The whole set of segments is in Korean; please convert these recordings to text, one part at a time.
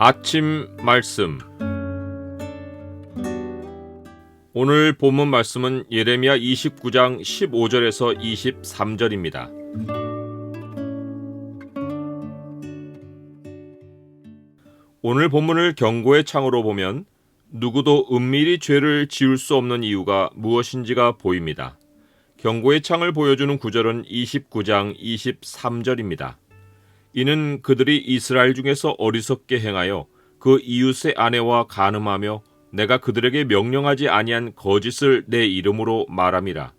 아침 말씀. 오늘 본문 말씀은 예레미야 29장 15절에서 23절입니다. 오늘 본문을 경고의 창으로 보면 누구도 은밀히 죄를 지을 수 없는 이유가 무엇인지가 보입니다. 경고의 창을 보여주는 구절은 29장 23절입니다. 이는 그들이 이스라엘 중에서 어리석게 행하여 그 이웃의 아내와 간음하며 내가 그들에게 명령하지 아니한 거짓을 내 이름으로 말함이라.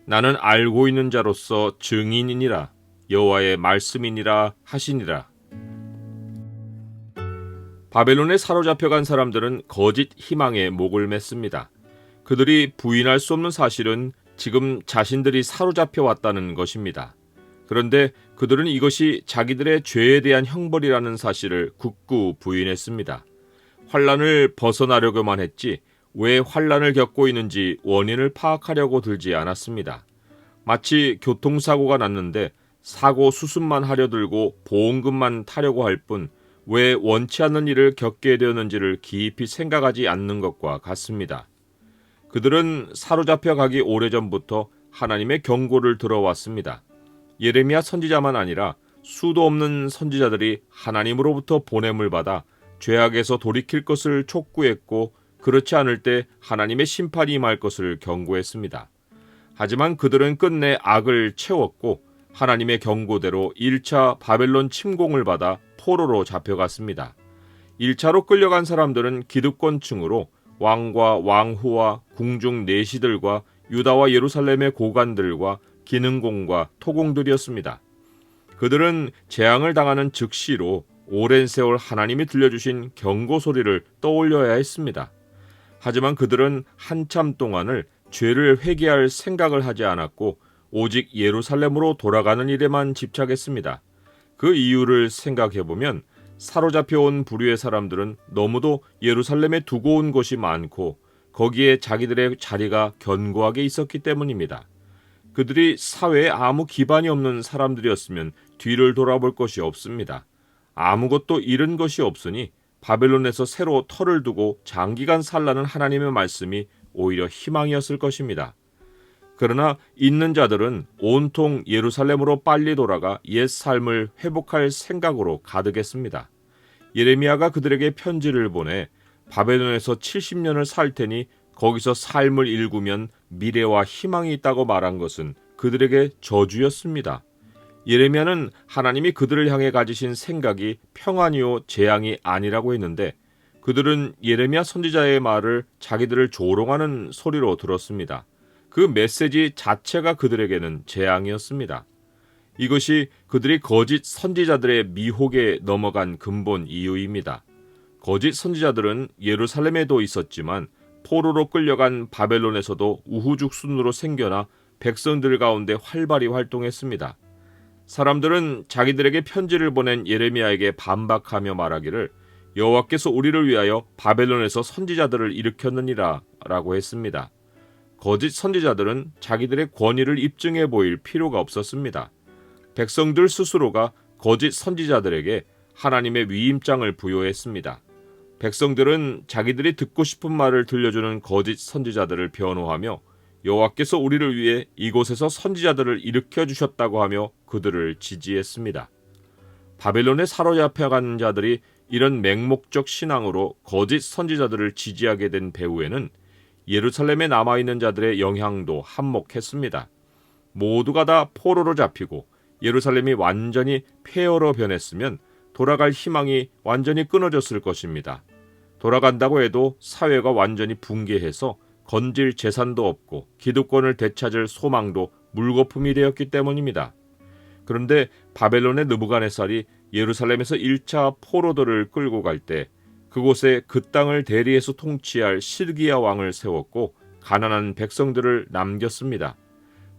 나는 알고 있는 자로서 증인이니라. 여호와의 말씀이니라 하시니라. 바벨론에 사로잡혀간 사람들은 거짓 희망에 목을 맸습니다. 그들이 부인할 수 없는 사실은 지금 자신들이 사로잡혀 왔다는 것입니다. 그런데 그들은 이것이 자기들의 죄에 대한 형벌이라는 사실을 굳고 부인했습니다. 환난을 벗어나려고만 했지 왜 환난을 겪고 있는지 원인을 파악하려고 들지 않았습니다. 마치 교통사고가 났는데 사고 수습만 하려 들고 보험금만 타려고 할 뿐 왜 원치 않는 일을 겪게 되었는지를 깊이 생각하지 않는 것과 같습니다. 그들은 사로잡혀 가기 오래전부터 하나님의 경고를 들어왔습니다. 예레미야 선지자만 아니라 수도 없는 선지자들이 하나님으로부터 보냄을 받아 죄악에서 돌이킬 것을 촉구했고 그렇지 않을 때 하나님의 심판이 임할 것을 경고했습니다. 하지만 그들은 끝내 악을 채웠고 하나님의 경고대로 1차 바벨론 침공을 받아 포로로 잡혀갔습니다. 1차로 끌려간 사람들은 기득권층으로 왕과 왕후와 궁중 내시들과 유다와 예루살렘의 고관들과 기능공과 토공들이었습니다. 그들은 재앙을 당하는 즉시로 오랜 세월 하나님이 들려주신 경고 소리를 떠올려야 했습니다. 하지만 그들은 한참 동안을 죄를 회개할 생각을 하지 않았고 오직 예루살렘으로 돌아가는 일에만 집착했습니다. 그 이유를 생각해보면 사로잡혀온 부류의 사람들은 너무도 예루살렘에 두고 온 것이 많고 거기에 자기들의 자리가 견고하게 있었기 때문입니다. 그들이 사회에 아무 기반이 없는 사람들이었으면 뒤를 돌아볼 것이 없습니다. 아무것도 잃은 것이 없으니 바벨론에서 새로 터를 두고 장기간 살라는 하나님의 말씀이 오히려 희망이었을 것입니다. 그러나 있는 자들은 온통 예루살렘으로 빨리 돌아가 옛 삶을 회복할 생각으로 가득했습니다. 예레미야가 그들에게 편지를 보내 바벨론에서 70년을 살 테니 거기서 삶을 일구면 미래와 희망이 있다고 말한 것은 그들에게 저주였습니다. 예레미야는 하나님이 그들을 향해 가지신 생각이 평안이요 재앙이 아니라고 했는데 그들은 예레미야 선지자의 말을 자기들을 조롱하는 소리로 들었습니다. 그 메시지 자체가 그들에게는 재앙이었습니다. 이것이 그들이 거짓 선지자들의 미혹에 넘어간 근본 이유입니다. 거짓 선지자들은 예루살렘에도 있었지만 포로로 끌려간 바벨론에서도 우후죽순으로 생겨나 백성들 가운데 활발히 활동했습니다. 사람들은 자기들에게 편지를 보낸 예레미야에게 반박하며 말하기를 여호와께서 우리를 위하여 바벨론에서 선지자들을 일으켰느니라 라고 했습니다. 거짓 선지자들은 자기들의 권위를 입증해 보일 필요가 없었습니다. 백성들 스스로가 거짓 선지자들에게 하나님의 위임장을 부여했습니다. 백성들은 자기들이 듣고 싶은 말을 들려주는 거짓 선지자들을 변호하며 여호와께서 우리를 위해 이곳에서 선지자들을 일으켜 주셨다고 하며 그들을 지지했습니다. 바벨론에 사로잡혀간 자들이 이런 맹목적 신앙으로 거짓 선지자들을 지지하게 된 배후에는 예루살렘에 남아있는 자들의 영향도 한몫했습니다. 모두가 다 포로로 잡히고 예루살렘이 완전히 폐허로 변했으면 돌아갈 희망이 완전히 끊어졌을 것입니다. 돌아간다고 해도 사회가 완전히 붕괴해서 건질 재산도 없고 기득권을 되찾을 소망도 물거품이 되었기 때문입니다. 그런데 바벨론의 느부갓네살이 예루살렘에서 1차 포로들을 끌고 갈 때 그곳에 그 땅을 대리해서 통치할 시드기야 왕을 세웠고 가난한 백성들을 남겼습니다.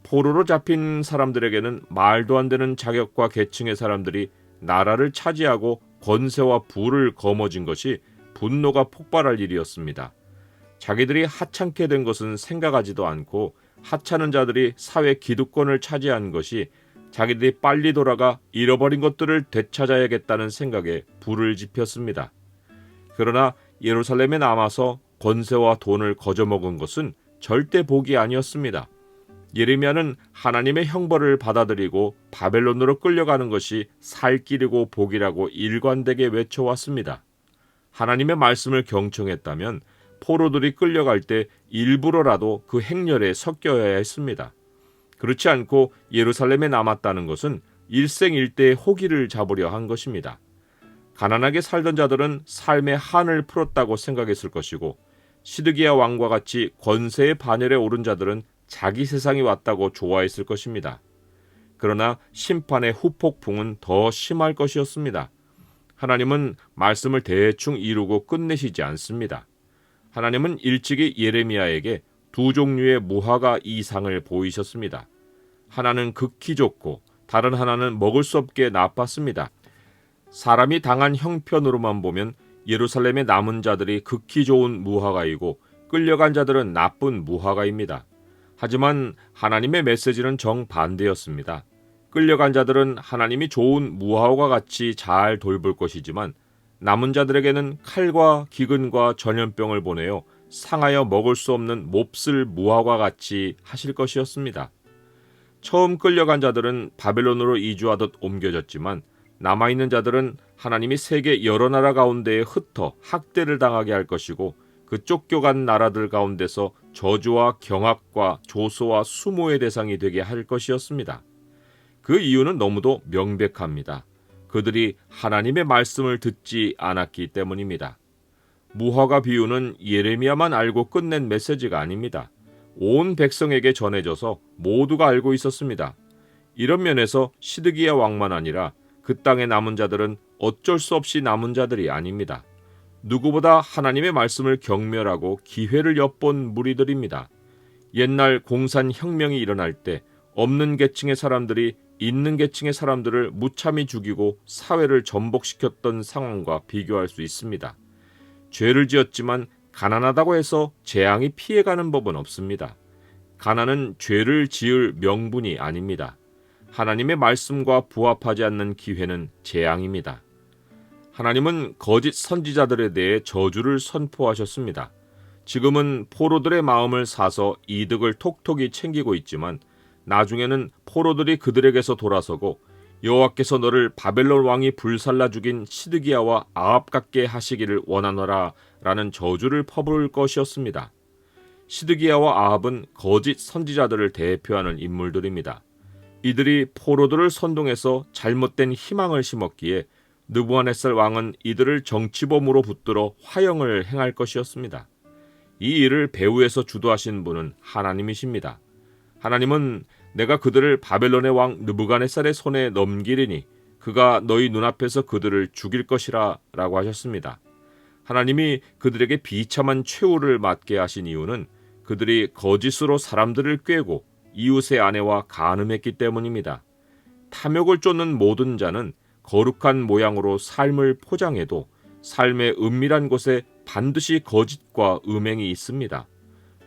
포로로 잡힌 사람들에게는 말도 안 되는 자격과 계층의 사람들이 나라를 차지하고 권세와 부를 거머쥔 것이 분노가 폭발할 일이었습니다. 자기들이 하찮게 된 것은 생각하지도 않고 하찮은 자들이 사회 기득권을 차지한 것이 자기들이 빨리 돌아가 잃어버린 것들을 되찾아야겠다는 생각에 불을 지폈습니다. 그러나 예루살렘에 남아서 권세와 돈을 거저먹은 것은 절대 복이 아니었습니다. 예레미야는 하나님의 형벌을 받아들이고 바벨론으로 끌려가는 것이 살 길이고 복이라고 일관되게 외쳐왔습니다. 하나님의 말씀을 경청했다면 포로들이 끌려갈 때 일부러라도 그 행렬에 섞여야 했습니다. 그렇지 않고 예루살렘에 남았다는 것은 일생일대의 호기를 잡으려 한 것입니다. 가난하게 살던 자들은 삶의 한을 풀었다고 생각했을 것이고, 시드기야 왕과 같이 권세의 반열에 오른 자들은 자기 세상이 왔다고 좋아했을 것입니다. 그러나 심판의 후폭풍은 더 심할 것이었습니다. 하나님은 말씀을 대충 이루고 끝내시지 않습니다. 하나님은 일찍이 예레미야에게 두 종류의 무화과 이상을 보이셨습니다. 하나는 극히 좋고 다른 하나는 먹을 수 없게 나빴습니다. 사람이 당한 형편으로만 보면 예루살렘의 남은 자들이 극히 좋은 무화과이고 끌려간 자들은 나쁜 무화과입니다. 하지만 하나님의 메시지는 정반대였습니다. 끌려간 자들은 하나님이 좋은 무화과와 같이 잘 돌볼 것이지만 남은 자들에게는 칼과 기근과 전염병을 보내어 상하여 먹을 수 없는 몹쓸 무화과 같이 하실 것이었습니다. 처음 끌려간 자들은 바벨론으로 이주하듯 옮겨졌지만 남아있는 자들은 하나님이 세계 여러 나라 가운데에 흩어 학대를 당하게 할 것이고, 그 쫓겨간 나라들 가운데서 저주와 경악과 조소와 수모의 대상이 되게 할 것이었습니다. 그 이유는 너무도 명백합니다. 그들이 하나님의 말씀을 듣지 않았기 때문입니다. 무화과 비유는 예레미야만 알고 끝낸 메시지가 아닙니다. 온 백성에게 전해져서 모두가 알고 있었습니다. 이런 면에서 시드기야 왕만 아니라 그 땅에 남은 자들은 어쩔 수 없이 남은 자들이 아닙니다. 누구보다 하나님의 말씀을 경멸하고 기회를 엿본 무리들입니다. 옛날 공산혁명이 일어날 때 없는 계층의 사람들이 있는 계층의 사람들을 무참히 죽이고 사회를 전복시켰던 상황과 비교할 수 있습니다. 죄를 지었지만 가난하다고 해서 재앙이 피해가는 법은 없습니다. 가난은 죄를 지을 명분이 아닙니다. 하나님의 말씀과 부합하지 않는 기회는 재앙입니다. 하나님은 거짓 선지자들에 대해 저주를 선포하셨습니다. 지금은 포로들의 마음을 사서 이득을 톡톡히 챙기고 있지만 나중에는 포로들이 그들에게서 돌아서고 여호와께서 너를 바벨론 왕이 불살라 죽인 시드기야와 아합 같게 하시기를 원하노라 라는 저주를 퍼부을 것이었습니다. 시드기야와 아합은 거짓 선지자들을 대표하는 인물들입니다. 이들이 포로들을 선동해서 잘못된 희망을 심었기에 느부갓네살 왕은 이들을 정치범으로 붙들어 화형을 행할 것이었습니다. 이 일을 배후에서 주도하신 분은 하나님이십니다. 하나님은 내가 그들을 바벨론의 왕 느부갓네살의 손에 넘기리니 그가 너희 눈앞에서 그들을 죽일 것이라 라고 하셨습니다. 하나님이 그들에게 비참한 최후를 맞게 하신 이유는 그들이 거짓으로 사람들을 꾀고 이웃의 아내와 간음했기 때문입니다. 탐욕을 쫓는 모든 자는 거룩한 모양으로 삶을 포장해도 삶의 은밀한 곳에 반드시 거짓과 음행이 있습니다.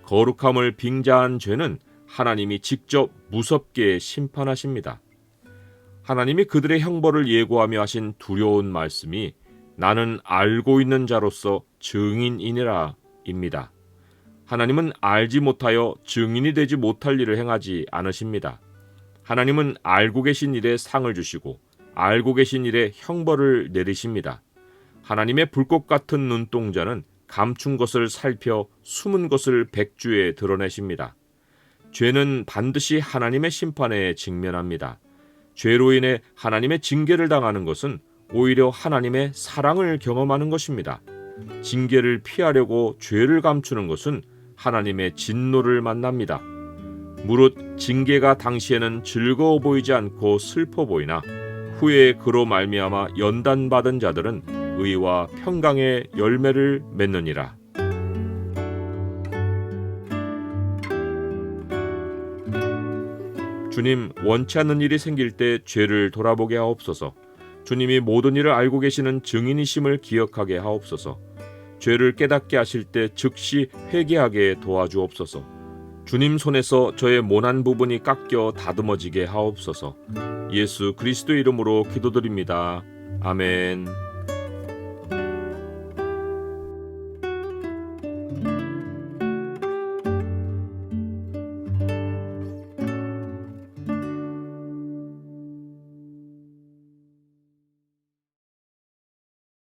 거룩함을 빙자한 죄는 하나님이 직접 무섭게 심판하십니다. 하나님이 그들의 형벌을 예고하며 하신 두려운 말씀이 나는 알고 있는 자로서 증인이니라 입니다. 하나님은 알지 못하여 증인이 되지 못할 일을 행하지 않으십니다. 하나님은 알고 계신 일에 상을 주시고 알고 계신 일에 형벌을 내리십니다. 하나님의 불꽃 같은 눈동자는 감춘 것을 살펴 숨은 것을 백주에 드러내십니다. 죄는 반드시 하나님의 심판에 직면합니다. 죄로 인해 하나님의 징계를 당하는 것은 오히려 하나님의 사랑을 경험하는 것입니다. 징계를 피하려고 죄를 감추는 것은 하나님의 진노를 만납니다. 무릇 징계가 당시에는 즐거워 보이지 않고 슬퍼 보이나 후에 그로 말미암아 연단받은 자들은 의와 평강의 열매를 맺느니라. 주님, 원치 않는 일이 생길 때 죄를 돌아보게 하옵소서. 주님이 모든 일을 알고 계시는 증인이심을 기억하게 하옵소서. 죄를 깨닫게 하실 때 즉시 회개하게 도와주옵소서. 주님 손에서 저의 모난 부분이 깎여 다듬어지게 하옵소서. 예수 그리스도 이름으로 기도드립니다. 아멘.